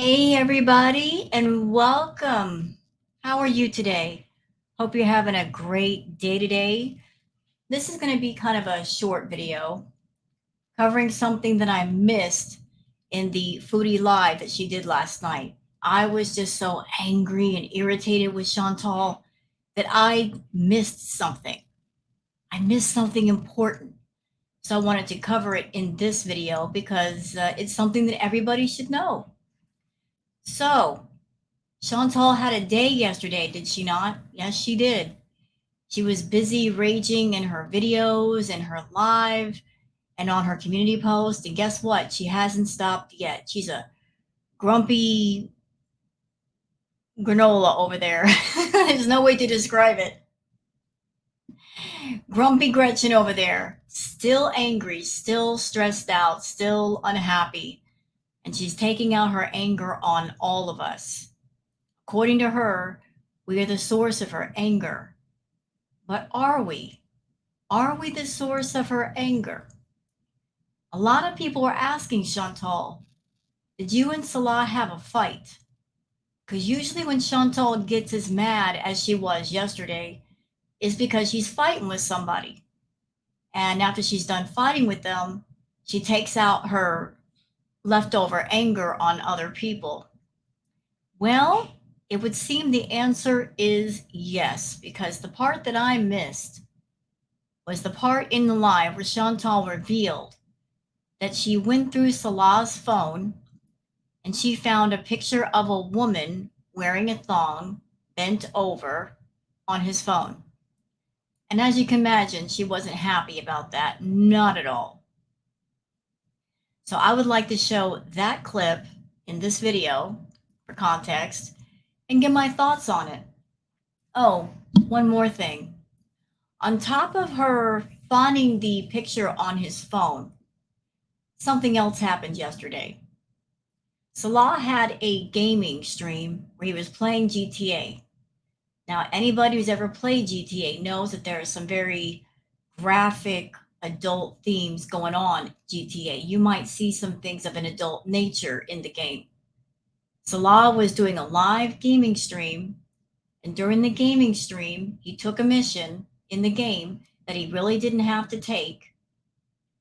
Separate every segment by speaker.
Speaker 1: Hey, everybody, and welcome. How are you today? Hope you're having a great day today. This is going to be kind of a short video covering something that I missed in the Foodie Live that she did last night. I was just so angry and irritated with Chantal that I missed something. I missed something important. So I wanted to cover it in this video because it's something that everybody should know. So, Chantal had a day yesterday, did she not? Yes, she did. She was busy raging in her videos and her live and on her community post. And guess what? She hasn't stopped yet. She's a grumpy granola over there. There's no way to describe it. Grumpy Gretchen over there. Still angry, still stressed out, still unhappy. And she's taking out her anger on all of us. According to her, we are the source of her anger. But are we? Are we the source of her anger? A lot of people are asking Chantal, did you and Salah have a fight? Because usually when Chantal gets as mad as she was yesterday, is because she's fighting with somebody. And after she's done fighting with them, she takes out her leftover anger on other people. Well, it would seem the answer is yes, because the part that I missed was the part in the live where Chantal revealed that she went through Salah's phone and she found a picture of a woman wearing a thong bent over on his phone. And as you can imagine, she wasn't happy about that, not at all. So I would like to show that clip in this video for context and give my thoughts on it. Oh, one more thing. On top of her finding the picture on his phone, something else happened yesterday. Salah had a gaming stream where he was playing GTA. Now, anybody who's ever played GTA knows that there are some very graphic adult themes going on GTA. You might see some things of an adult nature in the game. Salah was doing a live gaming stream, and during the gaming stream, he took a mission in the game that he really didn't have to take,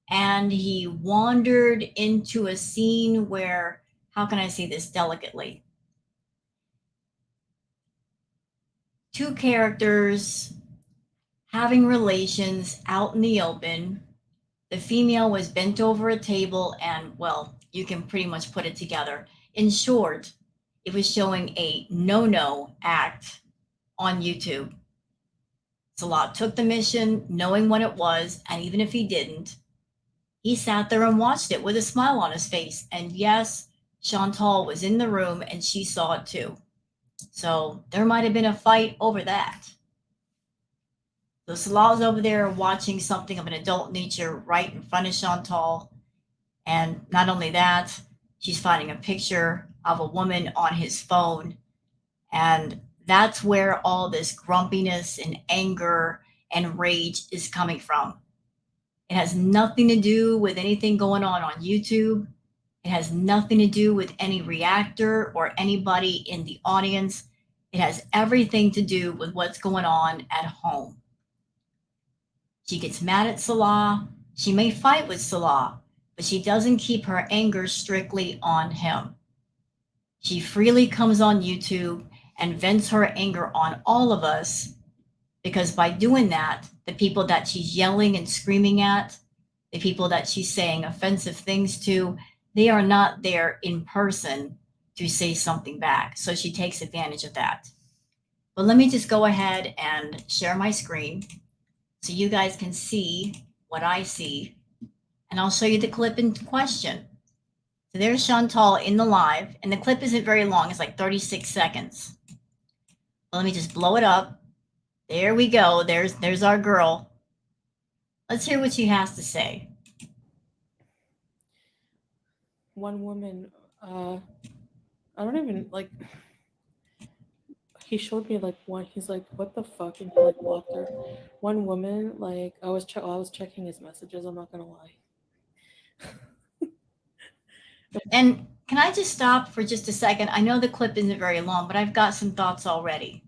Speaker 1: and he wandered into a scene where, how can I say this delicately? Two characters having relations out in the open. The female was bent over a table, and, well, you can pretty much put it together. In short, it was showing a no-no act on YouTube. Salah took the mission knowing what it was, and even if he didn't, he sat there and watched it with a smile on his face. And yes, Chantal was in the room and she saw it too. So there might have been a fight over that. So Salah's over there watching something of an adult nature right in front of Chantal. And not only that, she's finding a picture of a woman on his phone. And that's where all this grumpiness and anger and rage is coming from. It has nothing to do with anything going on YouTube. It has nothing to do with any reactor or anybody in the audience. It has everything to do with what's going on at home. She gets mad at Salah. She may fight with Salah, but she doesn't keep her anger strictly on him. She freely comes on YouTube and vents her anger on all of us, because by doing that, the people that she's yelling and screaming at, the people that she's saying offensive things to, they are not there in person to say something back. So she takes advantage of that. But let me just go ahead and share my screen so you guys can see what I see. And I'll show you the clip in question. So there's Chantal in the live, and the clip isn't very long. It's like 36 seconds. Well, let me just blow it up. There we go. There's our girl. Let's hear what she has to say.
Speaker 2: One woman, I don't even like. He showed me like one. He's like, "What the fuck?" And he like blocked her. One woman, like I was checking his messages. I'm not gonna lie.
Speaker 1: And Can I just stop for just a second? I know the clip isn't very long, but I've got some thoughts already.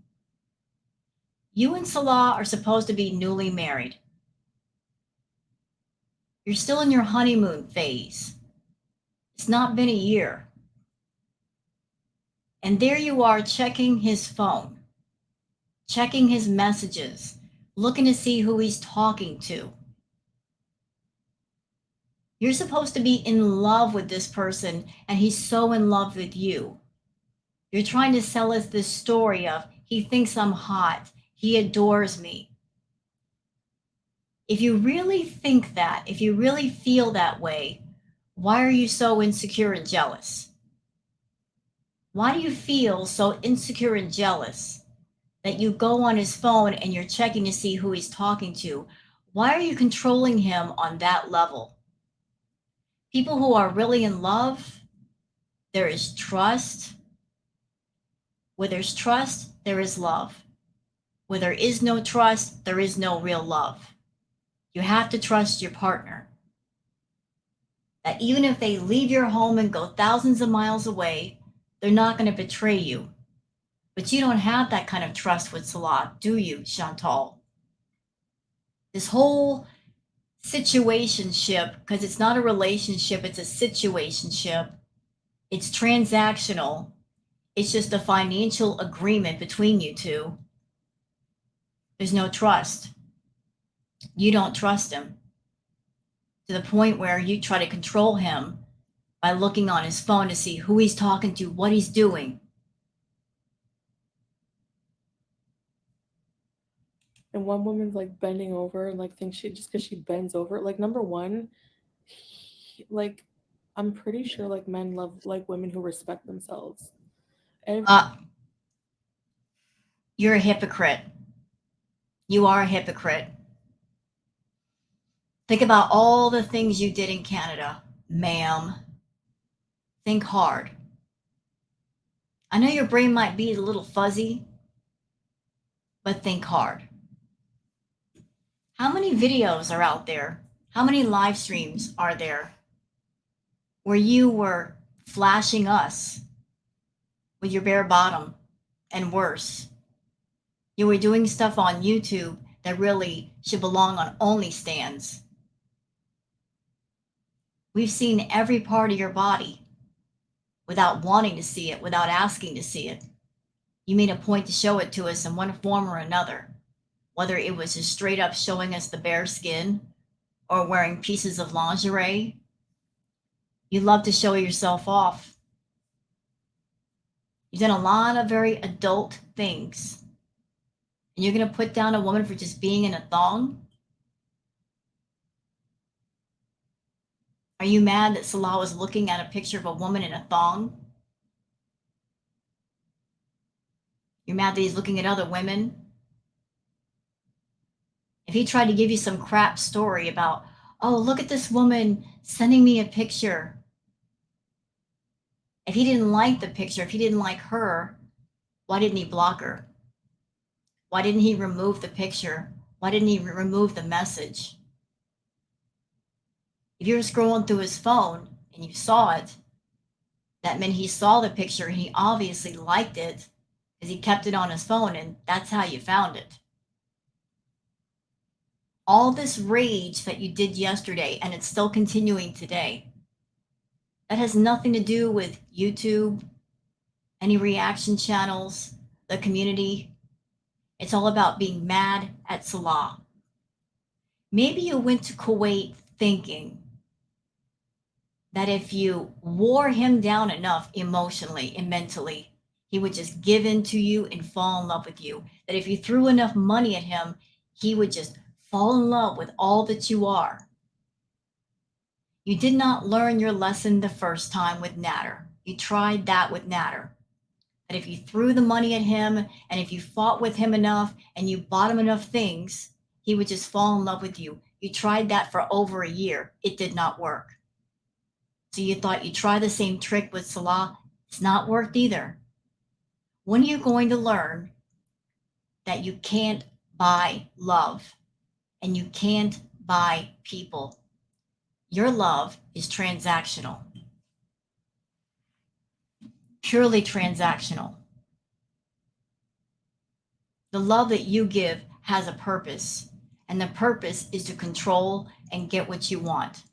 Speaker 1: You and Salah are supposed to be newly married. You're still in your honeymoon phase. It's not been a year. And there you are checking his phone, checking his messages, looking to see who he's talking to. You're supposed to be in love with this person, and he's so in love with you. You're trying to sell us this story of he thinks I'm hot, he adores me. If you really think that, if you really feel that way, why are you so insecure and jealous? Why do you feel so insecure and jealous that you go on his phone and you're checking to see who he's talking to? Why are you controlling him on that level? People who are really in love, there is trust. Where there's trust, there is love. Where there is no trust, there is no real love. You have to trust your partner. That even if they leave your home and go thousands of miles away, they're not going to betray you. But you don't have that kind of trust with Salah, do you, Chantal? This whole situationship, because it's not a relationship, it's a situationship. It's transactional. It's just a financial agreement between you two. There's no trust. You don't trust him to the point where you try to control him by looking on his phone to see who he's talking to, what he's doing.
Speaker 2: And one woman's like bending over and like thinks she just because she bends over. Like number one, like I'm pretty sure like men love like women who respect themselves. And
Speaker 1: Uh, you're a hypocrite. You are a hypocrite. Think about all the things you did in Canada, ma'am. Think hard. I know your brain might be a little fuzzy, but think hard. How many videos are out there? How many live streams are there where you were flashing us with your bare bottom and worse? You were doing stuff on YouTube that really should belong on OnlyStans. We've seen every part of your body without wanting to see it, without asking to see it. You made a point to show it to us in one form or another, whether it was just straight up showing us the bare skin or wearing pieces of lingerie. You love to show yourself off. You've done a lot of very adult things. And you're going to put down a woman for just being in a thong? Are you mad that Salah was looking at a picture of a woman in a thong? You're mad that he's looking at other women? If he tried to give you some crap story about, oh, look at this woman sending me a picture. If he didn't like the picture, if he didn't like her, why didn't he block her? Why didn't he remove the picture? Why didn't he remove the message? If you're scrolling through his phone and you saw it, that meant he saw the picture and he obviously liked it because he kept it on his phone and that's how you found it. All this rage that you did yesterday and it's still continuing today, that has nothing to do with YouTube, any reaction channels, the community. It's all about being mad at Salah. Maybe you went to Kuwait thinking that if you wore him down enough emotionally and mentally, he would just give in to you and fall in love with you. That if you threw enough money at him, he would just fall in love with all that you are. You did not learn your lesson the first time with Natter. You tried that with Natter. That if you threw the money at him and if you fought with him enough and you bought him enough things, he would just fall in love with you. You tried that for over a year. It did not work. So you thought you'd try the same trick with Salah. It's not worked either. When are you going to learn that you can't buy love and you can't buy people? Your love is transactional. purely transactional. The love that you give has a purpose, and the purpose is to control and get what you want.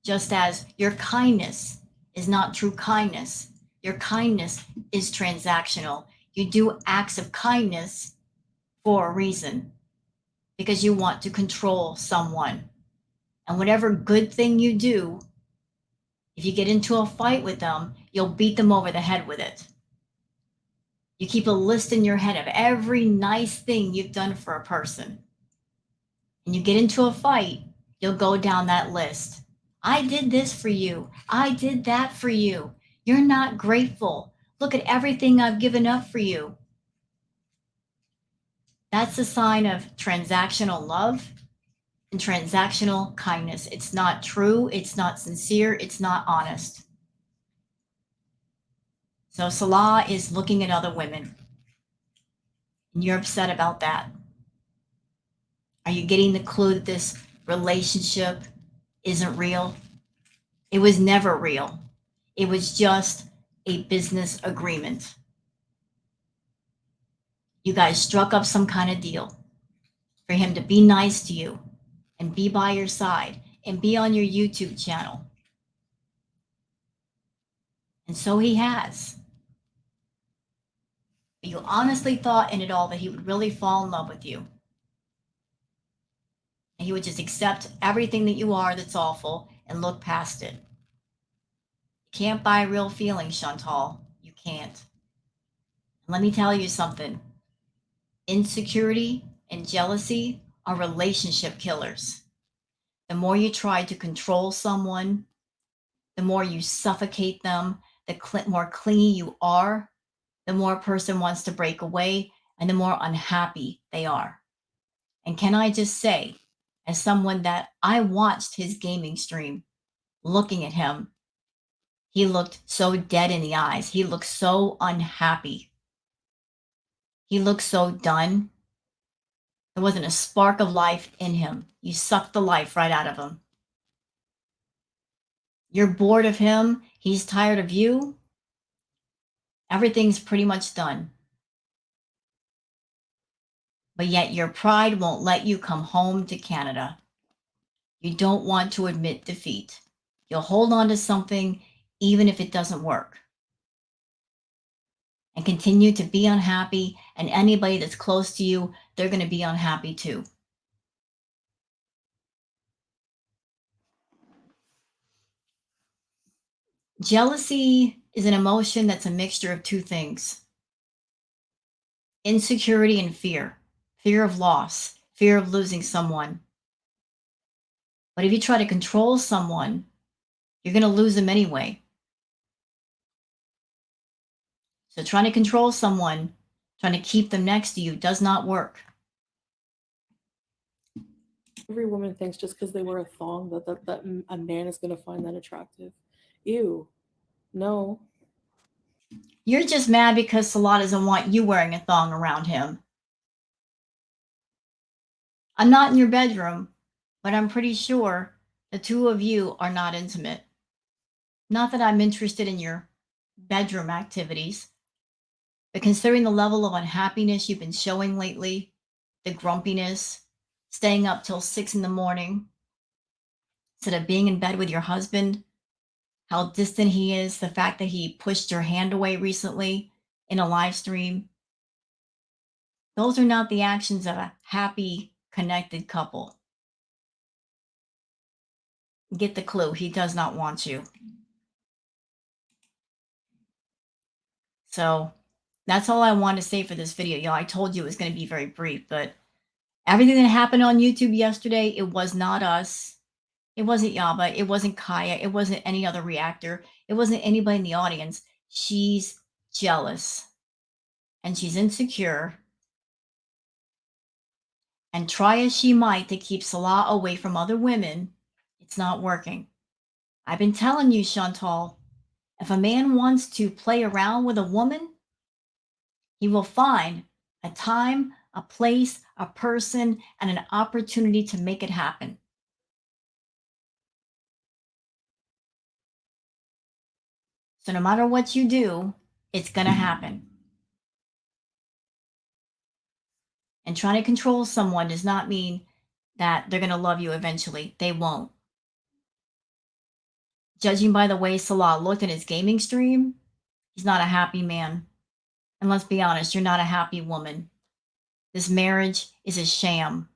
Speaker 1: Just as your kindness is not true kindness, your kindness is transactional. You do acts of kindness for a reason because you want to control someone. And whatever good thing you do, if you get into a fight with them, you'll beat them over the head with it. You keep a list in your head of every nice thing you've done for a person. And you get into a fight, you'll go down that list. I did this for you. I did that for you. You're not grateful. Look at everything I've given up for you. That's a sign of transactional love and transactional kindness. It's not true. It's not sincere. It's not honest. So Salah is looking at other women, and you're upset about that. Are you getting the clue that this relationship isn't real? It was never real. It was just a business agreement. You guys struck up some kind of deal for him to be nice to you and be by your side and be on your YouTube channel. And so he has. But you honestly thought in it all that he would really fall in love with you. And he would just accept everything that you are that's awful and look past it. You can't buy real feelings, Chantal. You can't. And let me tell you something. Insecurity and jealousy are relationship killers. The more you try to control someone, the more you suffocate them, the more clingy you are, the more a person wants to break away and the more unhappy they are. And can I just say, as someone that I watched his gaming stream, looking at him, he looked so dead in the eyes. He looked so unhappy. He looked so done. There wasn't a spark of life in him. You sucked the life right out of him. You're bored of him. He's tired of you. Everything's pretty much done. But yet your pride won't let you come home to Canada. You don't want to admit defeat. You'll hold on to something even if it doesn't work. And continue to be unhappy. And anybody that's close to you, they're going to be unhappy too. Jealousy is an emotion that's a mixture of two things: insecurity and fear, fear of loss, fear of losing someone. But if you try to control someone, you're going to lose them anyway. So trying to control someone, trying to keep them next to you does not work.
Speaker 2: Every woman thinks just because they wear a thong that a man is going to find that attractive. Ew. No.
Speaker 1: You're just mad because Salah doesn't want you wearing a thong around him. I'm not in your bedroom, but I'm pretty sure the two of you are not intimate. Not that I'm interested in your bedroom activities, but considering the level of unhappiness you've been showing lately, the grumpiness, staying up till 6 in the morning, instead of being in bed with your husband, how distant he is, the fact that he pushed your hand away recently in a live stream, those are not the actions of a happy, connected couple. Get the clue. He does not want you. So that's all I want to say for this video. I told you it was going to be very brief, but everything that happened on YouTube yesterday, it was not us. It wasn't Yaba. It wasn't Kaya. It wasn't any other reactor. It wasn't anybody in the audience. She's jealous and she's insecure. And try as she might to keep Salah away from other women, it's not working. I've been telling you, Chantal, if a man wants to play around with a woman, he will find a time, a place, a person, and an opportunity to make it happen. So no matter what you do, it's going to happen. And trying to control someone does not mean that they're going to love you eventually. They won't. Judging by the way Salah looked in his gaming stream, he's not a happy man. And let's be honest, you're not a happy woman. This marriage is a sham.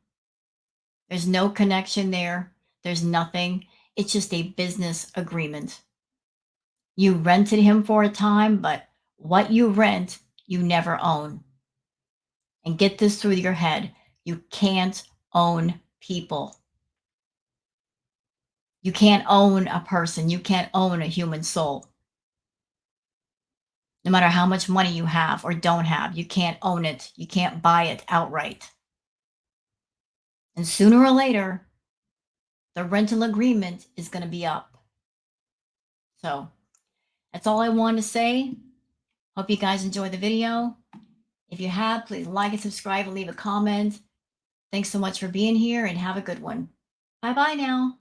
Speaker 1: There's no connection there. There's nothing. It's just a business agreement. You rented him for a time, but what you rent, you never own. And get this through your head. You can't own people. You can't own a person. You can't own a human soul. No matter how much money you have or don't have, you can't own it. You can't buy it outright. And sooner or later, the rental agreement is going to be up. So that's all I want to say. Hope you guys enjoyed the video. If you have, please like and subscribe and leave a comment. Thanks so much for being here and have a good one. Bye-bye now.